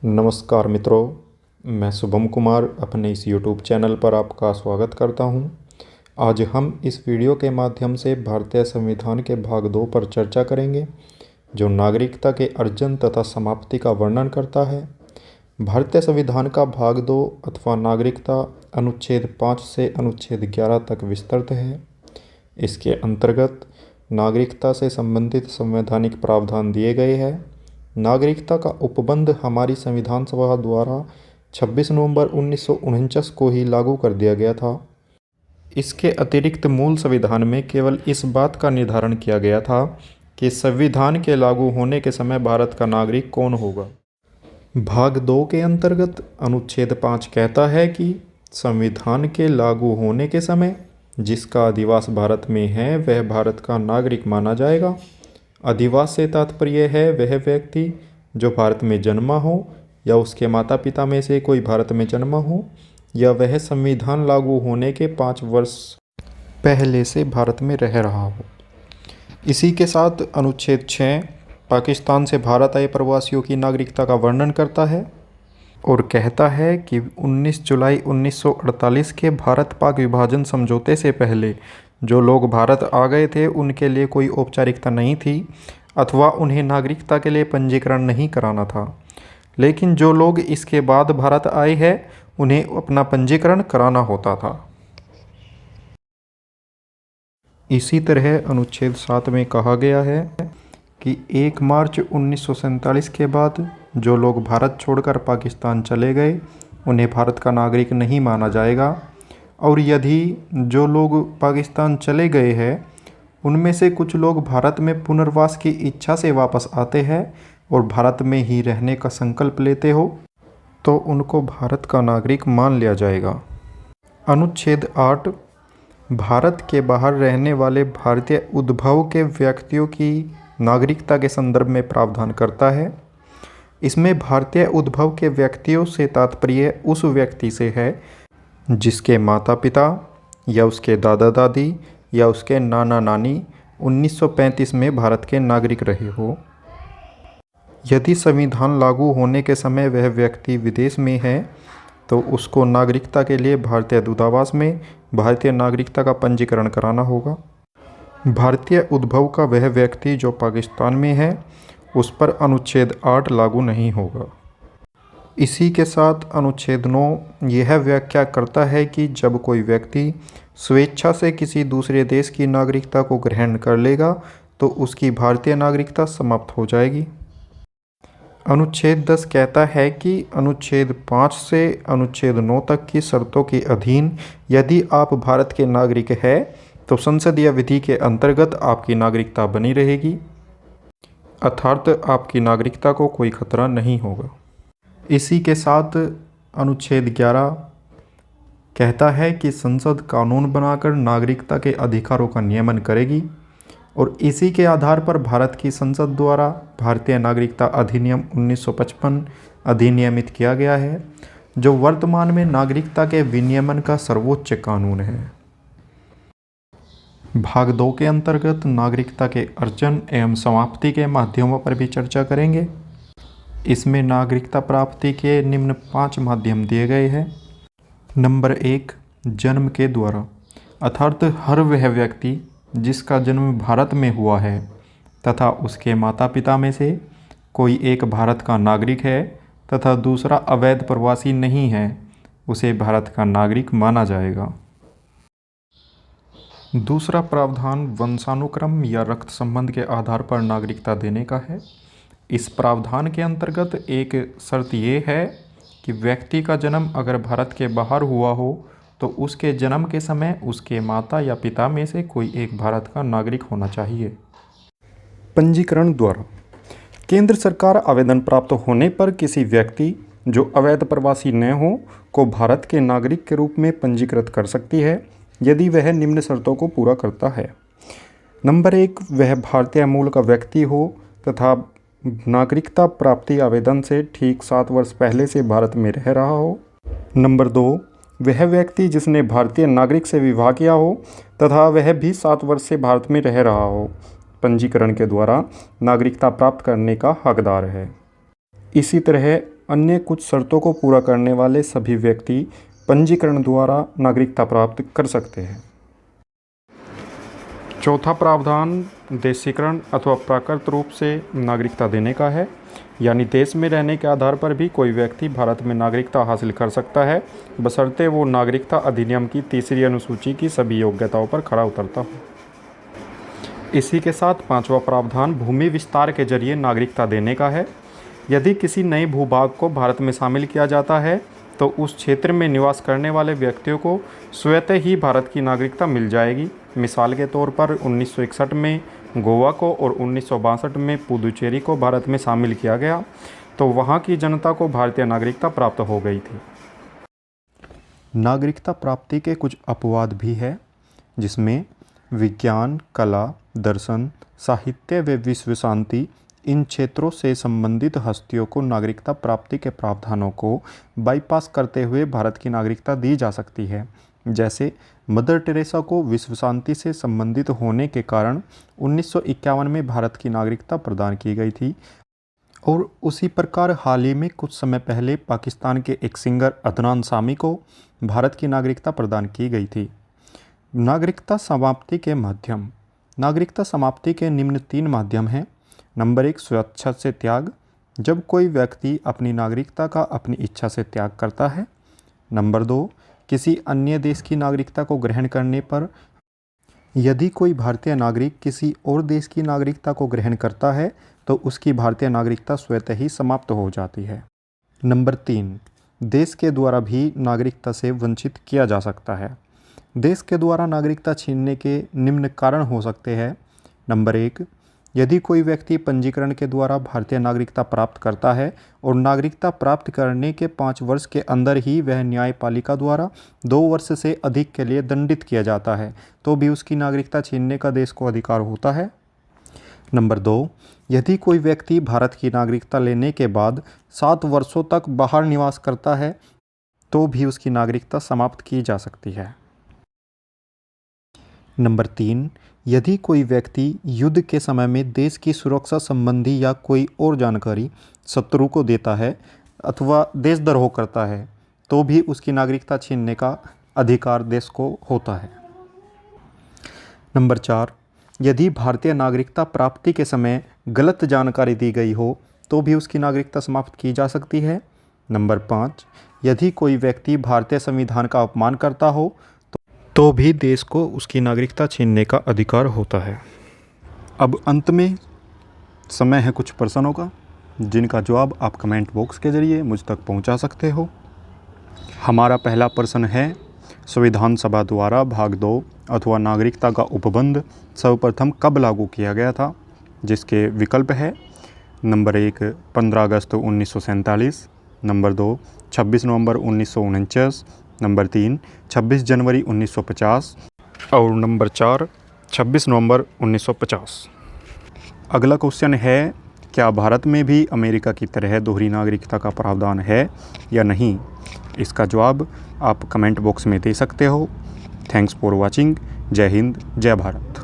नमस्कार मित्रों, मैं शुभम कुमार अपने इस YouTube चैनल पर आपका स्वागत करता हूं। आज हम इस वीडियो के माध्यम से भारतीय संविधान के भाग 2 पर चर्चा करेंगे, जो नागरिकता के अर्जन तथा समाप्ति का वर्णन करता है। भारतीय संविधान का भाग 2 अथवा नागरिकता अनुच्छेद 5 से अनुच्छेद 11 तक विस्तृत है। इसके अंतर्गत नागरिकता से संबंधित संवैधानिक प्रावधान दिए गए हैं। नागरिकता का उपबंध हमारी संविधान सभा द्वारा 26 नवंबर 1949 को ही लागू कर दिया गया था। इसके अतिरिक्त मूल संविधान में केवल इस बात का निर्धारण किया गया था कि संविधान के लागू होने के समय भारत का नागरिक कौन होगा। भाग 2 के अंतर्गत अनुच्छेद 5 कहता है कि संविधान के लागू होने के समय जिसका अधिवास भारत में है वह भारत का नागरिक माना जाएगा। अधिवास से तात्पर्य है वह व्यक्ति जो भारत में जन्मा हो या उसके माता पिता में से कोई भारत में जन्मा हो या वह संविधान लागू होने के 5 वर्ष पहले से भारत में रह रहा हो। इसी के साथ अनुच्छेद 6 पाकिस्तान से भारत आए प्रवासियों की नागरिकता का वर्णन करता है और कहता है कि 19 जुलाई 1948 के भारत पाक विभाजन समझौते से पहले जो लोग भारत आ गए थे उनके लिए कोई औपचारिकता नहीं थी अथवा उन्हें नागरिकता के लिए पंजीकरण नहीं कराना था, लेकिन जो लोग इसके बाद भारत आए हैं उन्हें अपना पंजीकरण कराना होता था। इसी तरह अनुच्छेद 7 में कहा गया है कि 1 मार्च 1947 के बाद जो लोग भारत छोड़कर पाकिस्तान चले गए उन्हें भारत का नागरिक नहीं माना जाएगा, और यदि जो लोग पाकिस्तान चले गए हैं उनमें से कुछ लोग भारत में पुनर्वास की इच्छा से वापस आते हैं और भारत में ही रहने का संकल्प लेते हो तो उनको भारत का नागरिक मान लिया जाएगा। अनुच्छेद 8 भारत के बाहर रहने वाले भारतीय उद्भव के व्यक्तियों की नागरिकता के संदर्भ में प्रावधान करता है। इसमें भारतीय उद्भव के व्यक्तियों से तात्पर्य उस व्यक्ति से है जिसके माता पिता या उसके दादा दादी या उसके नाना नानी 1935 में भारत के नागरिक रहे हो। यदि संविधान लागू होने के समय वह व्यक्ति विदेश में है तो उसको नागरिकता के लिए भारतीय दूतावास में भारतीय नागरिकता का पंजीकरण कराना होगा। भारतीय उद्भव का वह व्यक्ति जो पाकिस्तान में है उस पर अनुच्छेद 8 लागू नहीं होगा। इसी के साथ अनुच्छेद 9 यह व्याख्या करता है कि जब कोई व्यक्ति स्वेच्छा से किसी दूसरे देश की नागरिकता को ग्रहण कर लेगा तो उसकी भारतीय नागरिकता समाप्त हो जाएगी। अनुच्छेद 10 कहता है कि अनुच्छेद 5 से अनुच्छेद 9 तक की शर्तों के अधीन यदि आप भारत के नागरिक हैं तो संसदीय विधि के अंतर्गत आपकी नागरिकता बनी रहेगी, अर्थात आपकी नागरिकता को कोई खतरा नहीं होगा। इसी के साथ अनुच्छेद 11 कहता है कि संसद कानून बनाकर नागरिकता के अधिकारों का नियमन करेगी और इसी के आधार पर भारत की संसद द्वारा भारतीय नागरिकता अधिनियम 1955 अधिनियमित किया गया है, जो वर्तमान में नागरिकता के विनियमन का सर्वोच्च कानून है। भाग 2 के अंतर्गत नागरिकता के अर्जन एवं समाप्ति के माध्यमों पर भी चर्चा करेंगे। इसमें नागरिकता प्राप्ति के निम्न 5 माध्यम दिए गए हैं। नंबर 1 जन्म के द्वारा, अर्थात हर वह व्यक्ति जिसका जन्म भारत में हुआ है तथा उसके माता पिता में से कोई एक भारत का नागरिक है तथा दूसरा अवैध प्रवासी नहीं है, उसे भारत का नागरिक माना जाएगा। दूसरा प्रावधान वंशानुक्रम या रक्त संबंध के आधार पर नागरिकता देने का है। इस प्रावधान के अंतर्गत एक शर्त ये है कि व्यक्ति का जन्म अगर भारत के बाहर हुआ हो तो उसके जन्म के समय उसके माता या पिता में से कोई एक भारत का नागरिक होना चाहिए। पंजीकरण द्वारा, केंद्र सरकार आवेदन प्राप्त होने पर किसी व्यक्ति जो अवैध प्रवासी न हो को भारत के नागरिक के रूप में पंजीकृत कर सकती है यदि वह निम्न शर्तों को पूरा करता है। नंबर 1 वह भारतीय मूल का व्यक्ति हो तथा नागरिकता प्राप्ति आवेदन से ठीक 7 वर्ष पहले से भारत में रह रहा हो। नंबर 2 वह व्यक्ति जिसने भारतीय नागरिक से विवाह किया हो तथा वह भी 7 वर्ष से भारत में रह रहा हो, पंजीकरण के द्वारा नागरिकता प्राप्त करने का हकदार है। इसी तरह अन्य कुछ शर्तों को पूरा करने वाले सभी व्यक्ति पंजीकरण द्वारा नागरिकता प्राप्त कर सकते हैं। चौथा प्रावधान देशीकरण अथवा प्राकृत रूप से नागरिकता देने का है, यानी देश में रहने के आधार पर भी कोई व्यक्ति भारत में नागरिकता हासिल कर सकता है, बशर्ते वो नागरिकता अधिनियम की तीसरी अनुसूची की सभी योग्यताओं पर खरा उतरता हो। इसी के साथ पांचवा प्रावधान भूमि विस्तार के जरिए नागरिकता देने का है। यदि किसी नए भूभाग को भारत में शामिल किया जाता है तो उस क्षेत्र में निवास करने वाले व्यक्तियों को स्वतः ही भारत की नागरिकता मिल जाएगी। मिसाल के तौर पर 1961 में गोवा को और 1962 में पुदुचेरी को भारत में शामिल किया गया तो वहाँ की जनता को भारतीय नागरिकता प्राप्त हो गई थी। नागरिकता प्राप्ति के कुछ अपवाद भी है, जिसमें विज्ञान, कला, दर्शन, साहित्य व विश्व शांति इन क्षेत्रों से संबंधित हस्तियों को नागरिकता प्राप्ति के प्रावधानों को बाईपास करते हुए भारत की नागरिकता दी जा सकती है। जैसे मदर टेरेसा को विश्व शांति से संबंधित होने के कारण 1951 में भारत की नागरिकता प्रदान की गई थी, और उसी प्रकार हाल ही में कुछ समय पहले पाकिस्तान के एक सिंगर अदनान सामी को भारत की नागरिकता प्रदान की गई थी। नागरिकता समाप्ति के माध्यम। नागरिकता समाप्ति के निम्न 3 माध्यम हैं। नंबर 1, स्वेच्छा से त्याग, जब कोई व्यक्ति अपनी नागरिकता का अपनी इच्छा से त्याग करता है। नंबर 2, किसी अन्य देश की नागरिकता को ग्रहण करने पर। यदि कोई भारतीय नागरिक किसी और देश की नागरिकता को ग्रहण करता है तो उसकी भारतीय नागरिकता स्वतः ही समाप्त हो जाती है। नंबर 3, देश के द्वारा भी नागरिकता से वंचित किया जा सकता है। देश के द्वारा नागरिकता छीनने के निम्न कारण हो सकते हैं। नंबर 1, यदि कोई व्यक्ति पंजीकरण के द्वारा भारतीय नागरिकता प्राप्त करता है और नागरिकता प्राप्त करने के 5 वर्ष के अंदर ही वह न्यायपालिका द्वारा 2 वर्ष से अधिक के लिए दंडित किया जाता है तो भी उसकी नागरिकता छीनने का देश को अधिकार होता है। नंबर 2, यदि कोई व्यक्ति भारत की नागरिकता लेने के बाद 7 वर्षों तक बाहर निवास करता है तो भी उसकी नागरिकता समाप्त की जा सकती है। नंबर 3, यदि कोई व्यक्ति युद्ध के समय में देश की सुरक्षा संबंधी या कोई और जानकारी शत्रु को देता है अथवा देशद्रोह करता है तो भी उसकी नागरिकता छीनने का अधिकार देश को होता है। नंबर 4, यदि भारतीय नागरिकता प्राप्ति के समय गलत जानकारी दी गई हो तो भी उसकी नागरिकता समाप्त की जा सकती है। नंबर 5, यदि कोई व्यक्ति भारतीय संविधान का अपमान करता हो तो भी देश को उसकी नागरिकता छीनने का अधिकार होता है। अब अंत में समय है कुछ प्रश्नों का, जिनका जवाब आप कमेंट बॉक्स के ज़रिए मुझ तक पहुंचा सकते हो। हमारा पहला प्रश्न है, संविधान सभा द्वारा भाग 2 अथवा नागरिकता का उपबंध सर्वप्रथम कब लागू किया गया था? जिसके विकल्प है नंबर 1, 15 अगस्त 1947, नंबर 2, 26 नवंबर 1949, नंबर 3, 26 जनवरी 1950 और नंबर 4, 26 नवंबर 1950। अगला क्वेश्चन है, क्या भारत में भी अमेरिका की तरह दोहरी नागरिकता का प्रावधान है या नहीं? इसका जवाब आप कमेंट बॉक्स में दे सकते हो। Thanks for watching. जय हिंद, जय भारत।